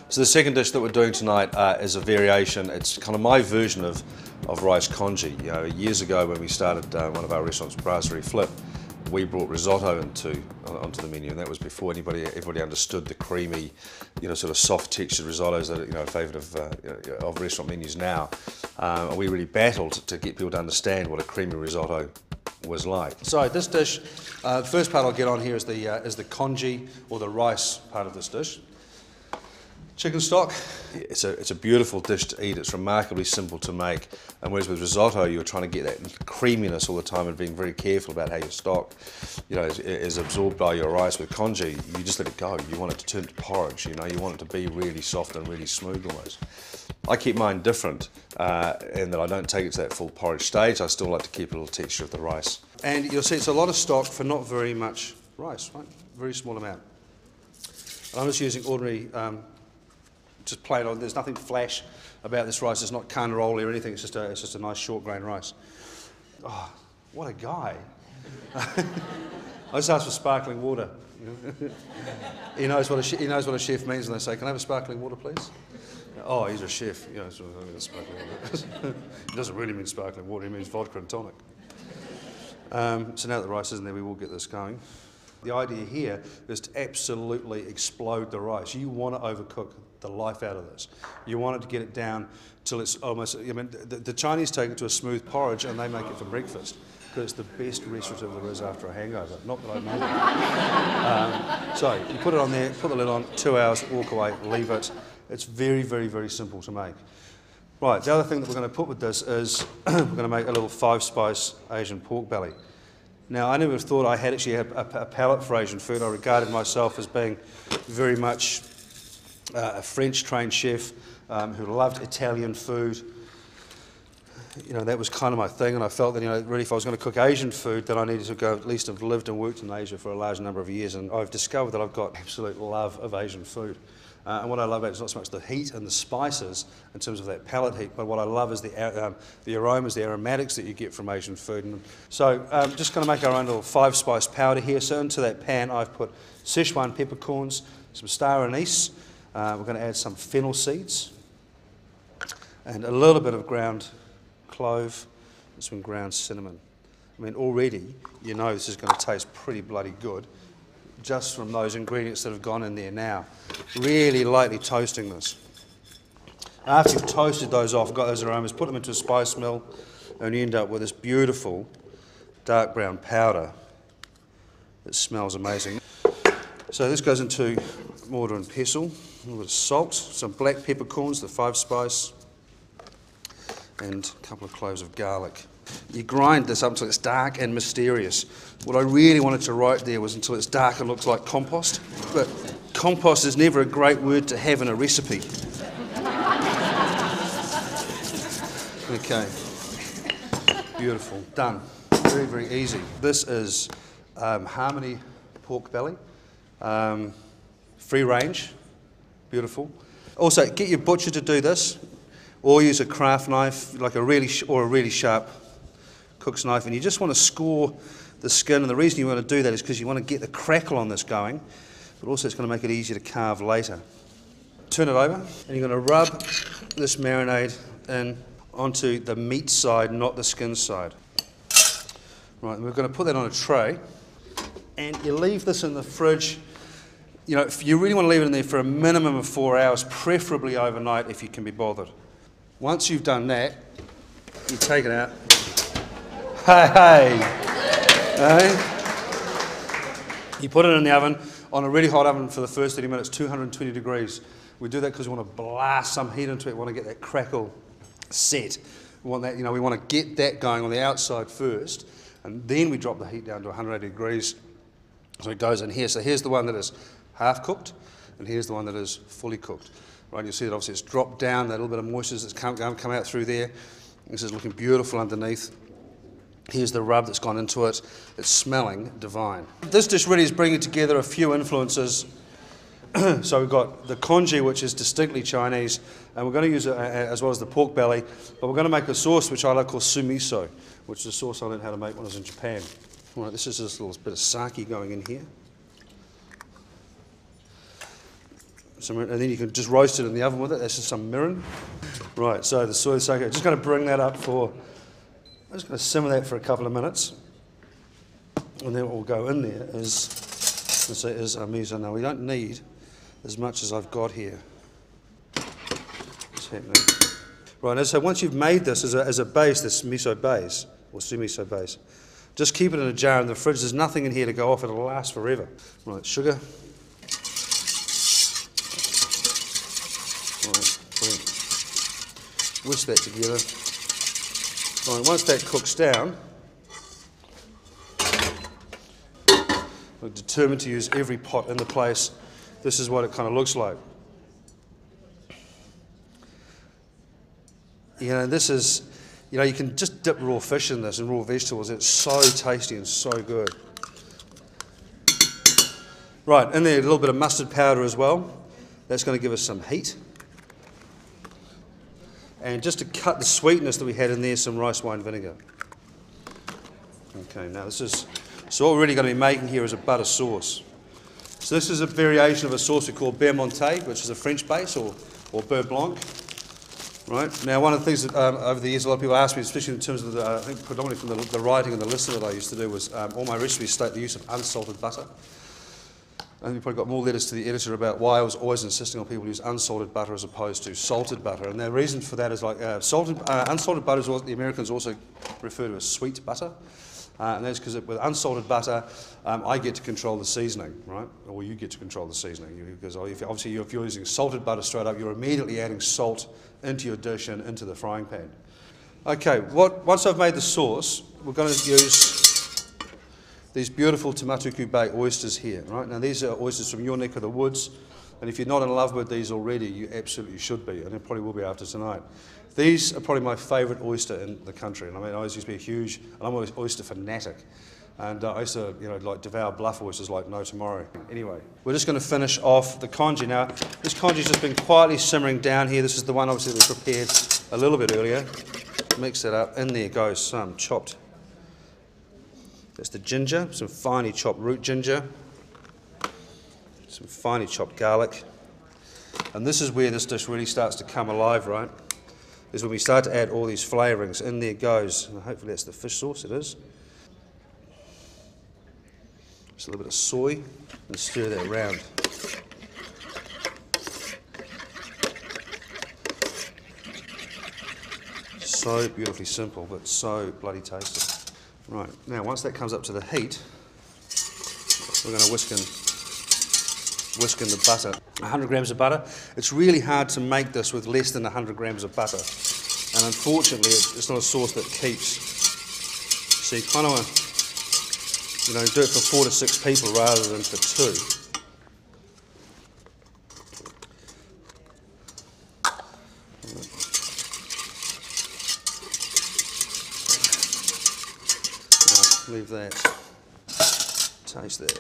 So the second dish that we're doing tonight is a variation. It's kind of my version of rice congee. You know, years ago when we started one of our restaurants, Brasserie Flip, we brought risotto onto the menu, and that was before everybody understood the creamy, you know, sort of soft textured risottos that are, favourite of restaurant menus now. And we really battled to get people to understand what a creamy risotto was like. So this dish, the first part I'll get on here is the congee, or the rice part of this dish. Chicken stock, it's a beautiful dish to eat. It's remarkably simple to make, and whereas with risotto you're trying to get that creaminess all the time and being very careful about how your stock, you know, is absorbed by your rice. With congee, you just let it go. You want it to turn to porridge. You know, you want it to be really soft and really smooth almost. I keep mine different in that I don't take it to that full porridge stage. I still like to keep a little texture of the rice. And you'll see it's a lot of stock for not very much rice, right? Very small amount. And I'm just using ordinary. Just plain on. There's nothing flash about this rice. It's not carnaroli or anything. It's just a nice short grain rice. Oh, what a guy! I just asked for sparkling water. He knows what a chef means when they say, "Can I have a sparkling water, please?" Oh, he's a chef. You know, sparkling water. He doesn't really mean sparkling water. He means vodka and tonic. So now that the rice isn't there, we will get this going. The idea here is to absolutely explode the rice. You want to overcook the life out of this. You want it to get it down till it's almost, I mean, the Chinese take it to a smooth porridge and they make it for breakfast because it's the best restorative there is after a hangover. Not that I made it. So you put it on there, put the lid on, 2 hours, walk away, leave it. It's very, very, very simple to make. Right, the other thing that we're going to put with this is we're going to make a little 5-spice Asian pork belly. Now, I never thought I had actually a palate for Asian food. I regarded myself as being very much a French-trained chef who loved Italian food. You know, that was kind of my thing, and I felt that, you know, really if I was going to cook Asian food, then I needed to go, at least have lived and worked in Asia for a large number of years, and I've discovered that I've got absolute love of Asian food. And what I love about it is not so much the heat and the spices in terms of that palate heat, but what I love is the aromas, the aromatics that you get from Asian food. And so just going to make our own little 5-spice powder here. So into that pan I've put Szechuan peppercorns, some star anise, we're going to add some fennel seeds, and a little bit of ground clove and some ground cinnamon. I mean, already you know this is going to taste pretty bloody good just from those ingredients that have gone in there now. Really lightly toasting this. After you've toasted those off, got those aromas, put them into a spice mill, and you end up with this beautiful dark brown powder that smells amazing. So this goes into mortar and pestle, a little bit of salt, some black peppercorns, the 5-spice, and a couple of cloves of garlic. You grind this up until it's dark and mysterious. What I really wanted to write there was until it's dark and looks like compost, but compost is never a great word to have in a recipe. Okay, beautiful, done. Very, very easy. This is Harmony pork belly, free range, beautiful. Also, get your butcher to do this, or use a craft knife, like a really sharp cook's knife, and you just want to score the skin. And the reason you want to do that is because you want to get the crackle on this going, but also it's going to make it easier to carve later. Turn it over, and you're going to rub this marinade in onto the meat side, not the skin side. Right, we're going to put that on a tray, and you leave this in the fridge. You know, if you really want to leave it in there for a minimum of 4 hours, preferably overnight if you can be bothered. Once you've done that, you take it out. Hey! You put it in the oven, on a really hot oven for the first 30 minutes, 220 degrees. We do that because we want to blast some heat into it. We want to get that crackle set. We want that, you know, we want to get that going on the outside first, and then we drop the heat down to 180 degrees. So it goes in here. So here's the one that is half cooked, and here's the one that is fully cooked. Right, you'll see that obviously it's dropped down, that little bit of moisture that's come out through there. This is looking beautiful underneath. Here's the rub that's gone into it. It's smelling divine. This dish really is bringing together a few influences. So we've got the congee, which is distinctly Chinese, and we're going to use it as well as the pork belly, but we're going to make a sauce which I like called sumiso, which is a sauce I learned how to make when I was in Japan. All right, this is just a little bit of sake going in here. and then you can just roast it in the oven with it. That's just some mirin. Right, so the soy sake, just going to bring that up I'm just going to simmer that for a couple of minutes. And then what will go in there is our miso. Now we don't need as much as I've got here. What's happening? Right, so once you've made this as a base, this miso base, or semi-miso base, just keep it in a jar in the fridge. There's nothing in here to go off. It'll last forever. Right, sugar. Right, brilliant. Whisk that together. Right, once that cooks down, we're determined to use every pot in the place. This is what it kind of looks like. You know, this is, you know, you can just dip raw fish in this and raw vegetables. It's so tasty and so good. Right, in there a little bit of mustard powder as well. That's going to give us some heat. And just to cut the sweetness that we had in there, some rice wine vinegar. Okay, now so what we're really going to be making here is a butter sauce. So this is a variation of a sauce we call beurre monté, which is a French base, or beurre blanc. Right, now one of the things that over the years a lot of people ask me, especially in terms of I think predominantly from the writing and the listening that I used to do, was all my recipes state the use of unsalted butter. And we probably got more letters to the editor about why I was always insisting on people use unsalted butter as opposed to salted butter. And the reason for that is like unsalted butter is what the Americans also refer to as sweet butter. And that's because with unsalted butter, I get to control the seasoning, right? Or you get to control the seasoning. Because obviously if you're using salted butter straight up, you're immediately adding salt into your dish and into the frying pan. Okay, once I've made the sauce, we're going to use these beautiful Tamatuku Bay oysters here, right? Now these are oysters from your neck of the woods, and if you're not in love with these already, you absolutely should be, and it probably will be after tonight. These are probably my favourite oyster in the country, and I mean, I always used to be I'm an oyster fanatic, and I used to, you know, like devour bluff oysters like no tomorrow. Anyway, we're just going to finish off the congee. Now, this congee's just been quietly simmering down here. This is the one obviously that we prepared a little bit earlier. Mix that up. In there goes some chopped. That's the ginger, some finely chopped root ginger, some finely chopped garlic. And this is where this dish really starts to come alive, right? Is when we start to add all these flavourings. In there goes, and hopefully that's the fish sauce, it is. Just a little bit of soy, and stir that around. So beautifully simple, but so bloody tasty. Right, now once that comes up to the heat, we're going to whisk in the butter. 100 grams of butter. It's really hard to make this with less than 100 grams of butter. And unfortunately, it's not a sauce that keeps. So you kind of want to, you know, do it for 4 to 6 people rather than for 2. Leave that. Taste that.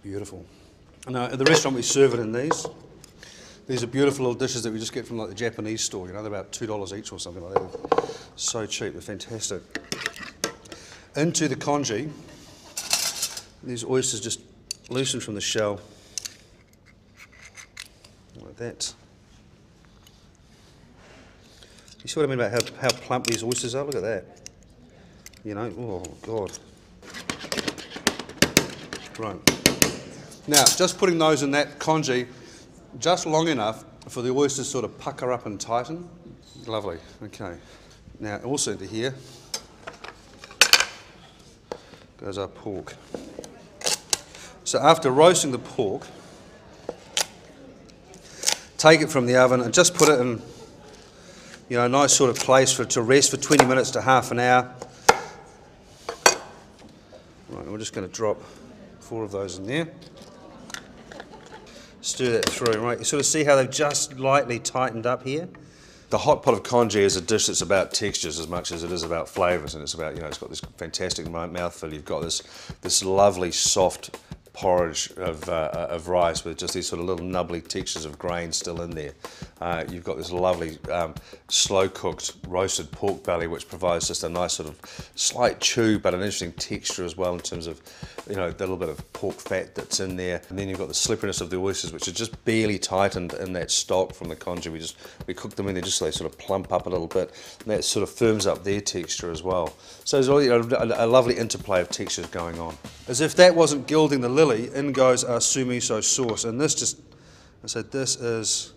Beautiful. Now, at the restaurant we serve it in these. These are beautiful little dishes that we just get from like the Japanese store. You know, they're about $2 each or something like that. So cheap, they're fantastic. Into the congee, these oysters just loosen from the shell like that. You see what I mean about how plump these oysters are? Look at that. You know, oh God. Right. Now, just putting those in that congee just long enough for the oysters sort of pucker up and tighten. Lovely. Okay. Now, also into here goes our pork. So after roasting the pork, take it from the oven and just put it in, you know, a nice sort of place for it to rest for 20 minutes to half an hour. Right, we're just going to drop 4 of those in there. Stir that through, right? You sort of see how they've just lightly tightened up here. The hot pot of congee is a dish that's about textures as much as it is about flavours, and it's about, you know, it's got this fantastic mouthfeel. You've got this lovely soft porridge of rice with just these sort of little nubbly textures of grain still in there. You've got this lovely slow cooked roasted pork belly, which provides just a nice sort of slight chew but an interesting texture as well in terms of, you know, the little bit of pork fat that's in there. And then you've got the slipperiness of the oysters, which are just barely tightened in that stock from the congee. We cook them in there just so they sort of plump up a little bit, and that sort of firms up their texture as well. So there's really a lovely interplay of textures going on. As if that wasn't gilding the lily, in goes our sumiso sauce, and this just, I said, this is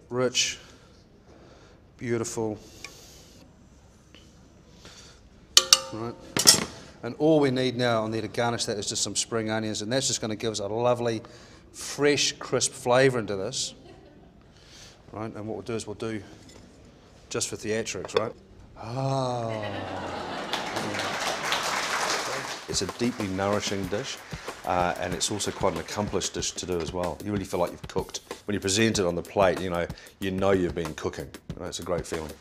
rich, beautiful, right? And all we need now on there to garnish that is just some spring onions, and that's just going to give us a lovely, fresh, crisp flavour into this, right? And what we'll do is we'll do just for theatrics, right? It's a deeply nourishing dish, and it's also quite an accomplished dish to do as well. You really feel like you've cooked. When you present it on the plate, you know you've been cooking. It's a great feeling.